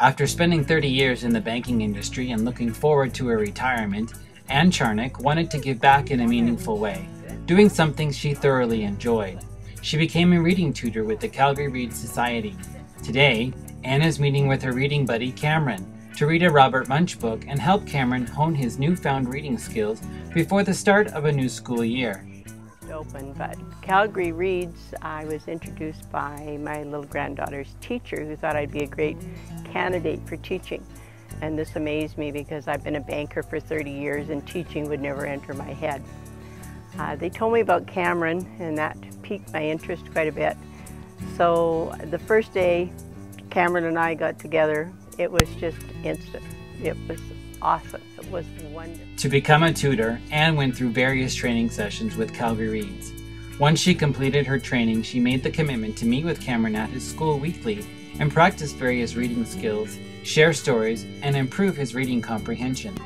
After spending 30 years in the banking industry and looking forward to her retirement, Ann Charnock wanted to give back in a meaningful way, doing something she thoroughly enjoyed. She became a reading tutor with the Calgary Reads Society. Today, Ann is meeting with her reading buddy Cameron to read a Robert Munsch book and help Cameron hone his newfound reading skills before the start of a new school year. Open, but Calgary Reads, I was introduced by my little granddaughter's teacher who thought I'd be a great candidate for teaching. And this amazed me because I've been a banker for 30 years and teaching would never enter my head. They told me about Cameron and that piqued my interest quite a bit. So the first day Cameron and I got together, it was just instant. It was awesome. It was wonderful. To become a tutor, Ann went through various training sessions with Calgary Reads. Once she completed her training, she made the commitment to meet with Cameron at his school weekly and practice various reading skills, share stories, and improve his reading comprehension.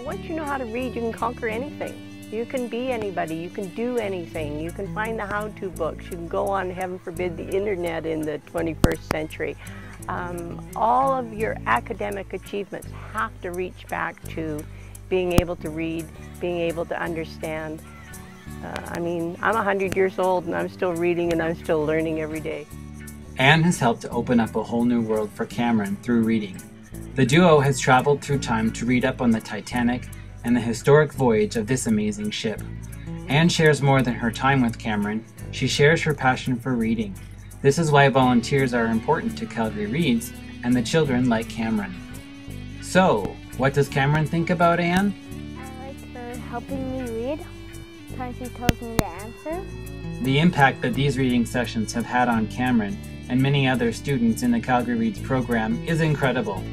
Once you know how to read, you can conquer anything. You can be anybody, you can do anything, you can find the how-to books, you can go on, heaven forbid, the internet in the 21st century. All of your academic achievements have to reach back to being able to read, being able to understand. I mean, I'm 100 years old and I'm still reading and I'm still learning every day. Ann has helped to open up a whole new world for Cameron through reading. The duo has traveled through time to read up on the Titanic and the historic voyage of this amazing ship. Ann shares more than her time with Cameron. She shares her passion for reading. This is why volunteers are important to Calgary Reads and the children like Cameron. So, what does Cameron think about Ann? I like her helping me read. Sometimes she tells me the answer. The impact that these reading sessions have had on Cameron and many other students in the Calgary Reads program is incredible.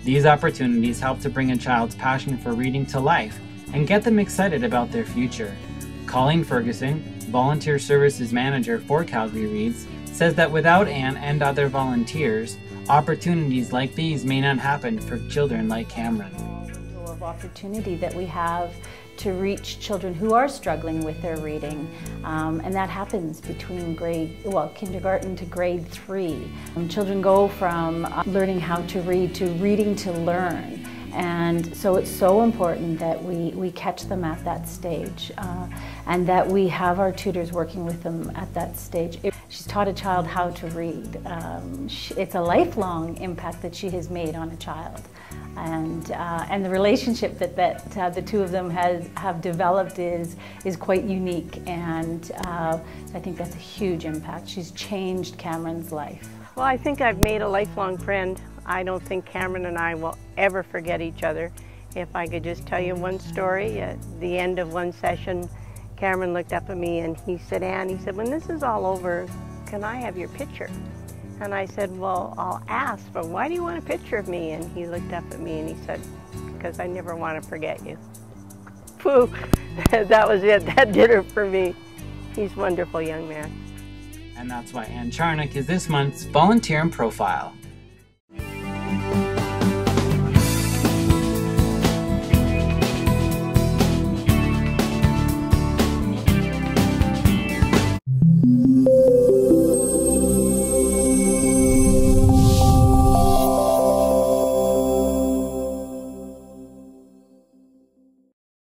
These opportunities help to bring a child's passion for reading to life and get them excited about their future. Colleen Ferguson, Volunteer Services Manager for Calgary Reads, says that without Ann and other volunteers, opportunities like these may not happen for children like Cameron. Of opportunity that we have to reach children who are struggling with their reading, and that happens between kindergarten to grade 3. Children go from learning how to read to reading to learn, and so it's so important that we catch them at that stage, and that we have our tutors working with them at that stage. She's taught a child how to read. It's a lifelong impact that she has made on a child. And the relationship that the two of them have developed is quite unique, and I think that's a huge impact. She's changed Cameron's life. Well, I think I've made a lifelong friend. I don't think Cameron and I will ever forget each other. If I could just tell you one story, at the end of one session, Cameron looked up at me and he said, "Ann," he said, "when this is all over, can I have your picture?" And I said, "Well, I'll ask, but why do you want a picture of me?" And he looked up at me and he said, "Because I never want to forget you." Pooh, that was it. That did it for me. He's a wonderful young man. And that's why Ann Charnock is this month's Volunteer in Profile.